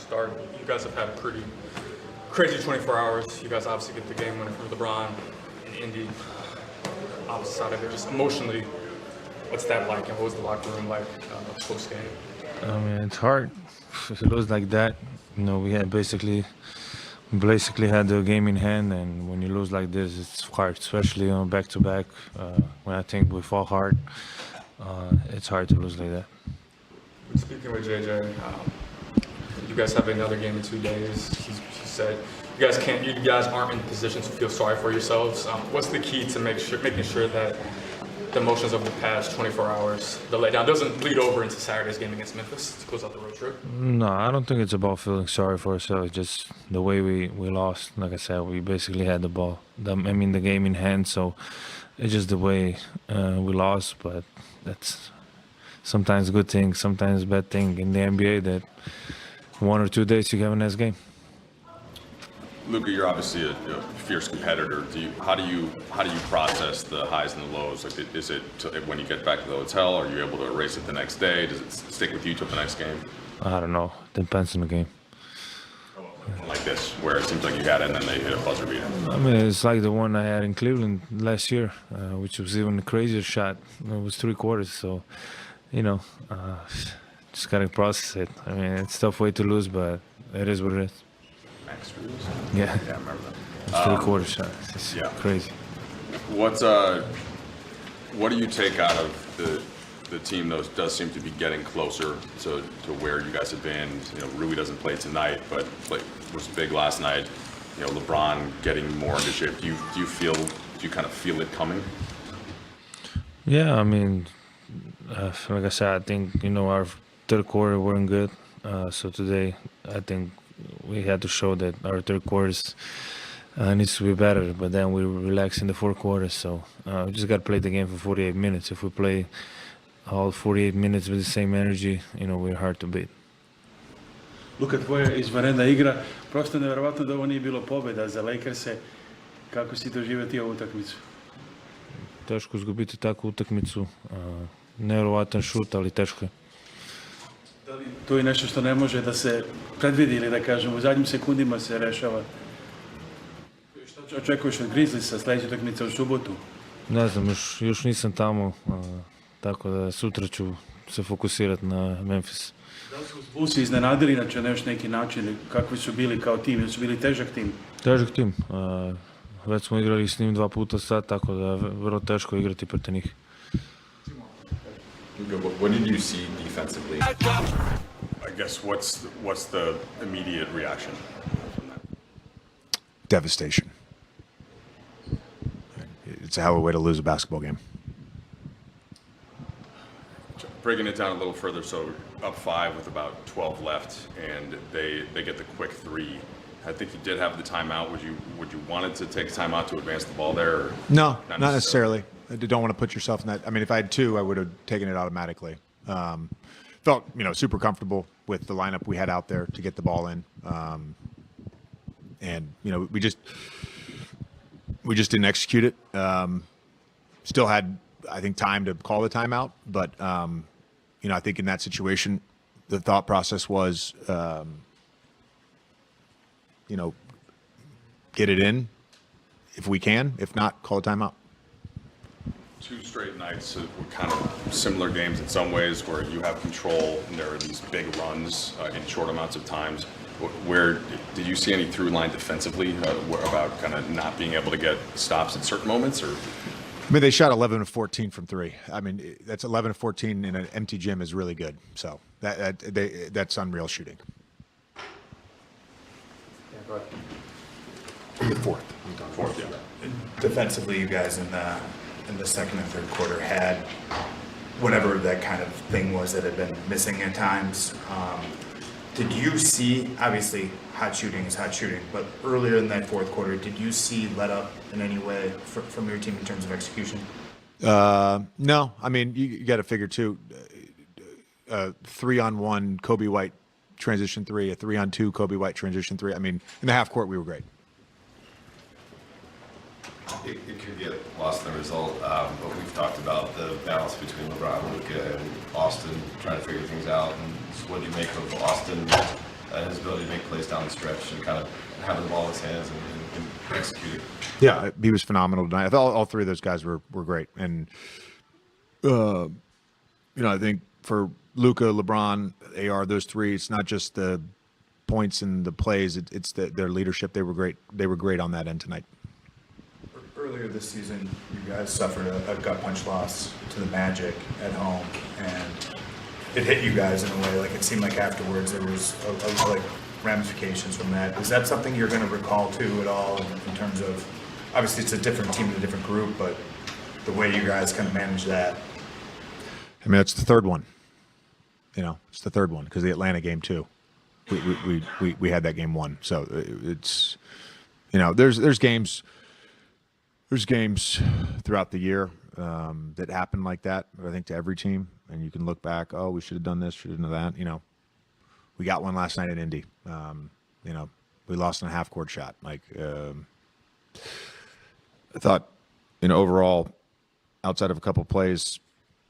start. You guys have had a pretty crazy 24 hours. You guys obviously get the game winner from LeBron in Indy. Opposite side of it, just emotionally, what's that like, and what was the locker room like post game? I mean, it's hard. If it was like that, we had basically had the game in hand, and when you lose like this, it's hard, especially on back-to-back. When I think we fall hard, it's hard to lose like that. Speaking with JJ, you guys have another game in 2 days. He said you guys aren't in position to feel sorry for yourselves. What's the key to making sure that the emotions of the past 24 hours, the letdown, doesn't bleed over into Saturday's game against Memphis to close out the road trip? No, I don't think it's about feeling sorry for ourselves. Just the way we lost. Like I said, we basically had the ball. The game in hand. So it's just the way we lost. But that's sometimes a good thing, sometimes a bad thing in the NBA. That 1 or 2 days you have a nice game. Luka, you're obviously a fierce competitor. How do you process the highs and the lows? Like, is it when you get back to the hotel? Are you able to erase it the next day? Does it stick with you till the next game? I don't know. Depends on the game. Like this, where it seems like you had it and then they hit a buzzer beater. I mean, it's like the one I had in Cleveland last year, which was even a crazier shot. It was 3 quarters, so just gotta process it. I mean, it's a tough way to lose, but it is what it is. Max Drews? Yeah, I remember that. It's 3 quarter shot. It's crazy. What do you take out of the team that does seem to be getting closer to where you guys have been? Rui doesn't play tonight, but was big last night. LeBron getting more into shape. Do you kind of feel it coming? Yeah, I mean, like I said, I think our third quarter weren't good. So today, I think we had to show that our third quarters needs to be better. But then we relax in the fourth quarter. So we just got to play the game for 48 minutes. If we play all 48 minutes with the same energy, we're hard to beat. Luka, tvoja izvanredna igra. Prosto nevjerovatno da ovo nije bilo pobjeda za Lakers-e. Kako si doživio ovu utakmicu? Teško izgubiti takvu utakmicu. Nevjerovatan šut, ali teško je. Da li to je nešto što ne može da se predvidi ili da kažem u zadnjim sekundima se rešava? Što očekuješ od Grizzliesa sljedeća utakmica u subotu? Ne znam, još nisam tamo, tako da sutra ću se fokusirati na Memphis. Da li su Bullsi iznenadili inače na još neki način? Kakvi su bili kao tim? Ili su bili težak tim? Težak tim. Već smo igrali s njim 2 puta sad, tako da je vrlo teško igrati protiv njih. What did you see defensively? I guess what's the immediate reaction from that? Devastation. It's a hell of a way to lose a basketball game. Breaking it down a little further, so up 5 with about 12 left, and they get the quick 3. I think you did have the timeout. Would you wanted to take a timeout to advance the ball there? Or No, not necessarily. I don't want to put yourself in that. I mean, if I had 2, I would have taken it automatically. Felt super comfortable with the lineup we had out there to get the ball in, and we just didn't execute it. Still had, I think, time to call the timeout, but I think in that situation, the thought process was, get it in if we can. If not, call a timeout. 2 straight nights of kind of similar games in some ways where you have control and there are these big runs in short amounts of times. Where did you see any through line defensively about kind of not being able to get stops at certain moments? Or I mean, they shot 11 of 14 from 3. I mean, that's 11 of 14 in an empty gym is really good. So that's unreal shooting. The fourth, yeah. Defensively, you guys in the second and third quarter had whatever that kind of thing was that had been missing at times. Did you see, obviously hot shooting is hot shooting, but earlier in that fourth quarter, did you see let up in any way from your team in terms of execution? No, I mean, you got to figure too, 3-on-1 Kobe White transition 3, a 3-on-2 Kobe White transition 3. I mean, in the half court, we were great. It could get lost in the result, but we've talked about the balance between LeBron, Luka, and Austin trying to figure things out. And what do you make of Austin his ability to make plays down the stretch and kind of having the ball in his hands and executing. Yeah, he was phenomenal tonight. I thought all three of those guys were great. And, I think for Luka, LeBron, AR, those three, it's not just the points and the plays, it's their leadership. They were great. They were great on that end tonight. Earlier this season, you guys suffered a gut punch loss to the Magic at home, and it hit you guys in a way. Like, it seemed like afterwards there was like ramifications from that. Is that something you're going to recall too at all in terms of, obviously it's a different team and a different group, but the way you guys kind of manage that? I mean, it's the third one. It's the third one because the Atlanta game too. We had that game won. So it's, there's games throughout the year that happen like that. I think to every team, and you can look back. Oh, we should have done this, should have done that. We got one last night at Indy. We lost on a half-court shot. I thought, overall, outside of a couple of plays,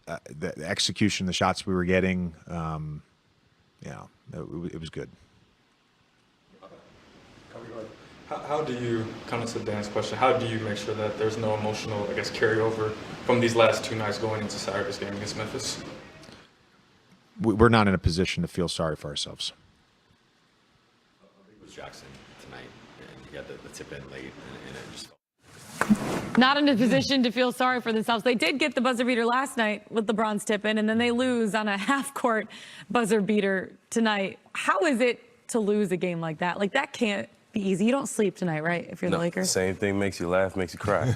the execution, the shots we were getting, it was good. How do you, kind of to Dan's question, how do you make sure that there's no emotional, carryover from these last two nights going into Saturday's game against Memphis? We're not in a position to feel sorry for ourselves. It was Jackson tonight, and you got the tip in late, and it just. Not in a position to feel sorry for themselves. They did get the buzzer beater last night with LeBron's tip in, and then they lose on a half-court buzzer beater tonight. How is it to lose a game like that? That can't be easy. You don't sleep tonight, right, if you're the Lakers? Same thing makes you laugh, makes you cry.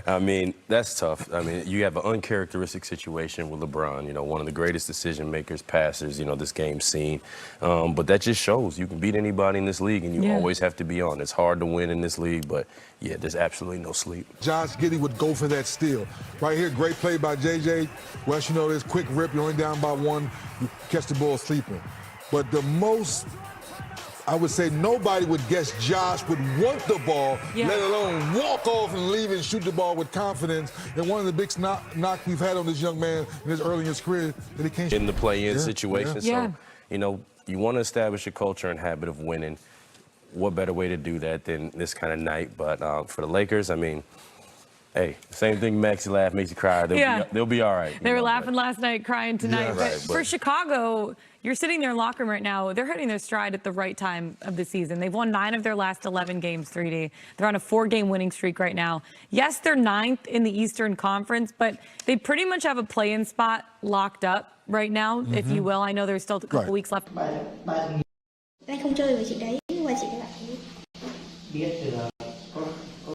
I mean, that's tough. I mean, you have an uncharacteristic situation with LeBron, one of the greatest decision makers, passers, this game's seen. But that just shows you can beat anybody in this league, and you always have to be on. It's hard to win in this league, but yeah, there's absolutely no sleep. Josh Giddey would go for that steal. Right here, great play by JJ. Wes, this quick rip, you're only down by one, you catch the ball sleeping. But the most, I would say nobody would guess Josh would want the ball, let alone walk off and leave and shoot the ball with confidence. And one of the big knock we've had on this young man early in his career that he can't in the play-in situation. Yeah. So, you want to establish a culture and habit of winning. What better way to do that than this kind of night? But for the Lakers, I mean, hey, same thing makes you laugh, makes you cry. They'll be all right. They were laughing last night, crying tonight. Yeah, but right, for Chicago, you're sitting there in locker room right now. They're hitting their stride at the right time of the season. They've won 9 of their last 11 games, 3D. They're on a 4-game winning streak right now. Yes, they're 9th in the Eastern Conference, but they pretty much have a play-in spot locked up right now, if you will. I know there's still a couple weeks left. Anh không chơi với chị đấy, nhưng mà chị lại biết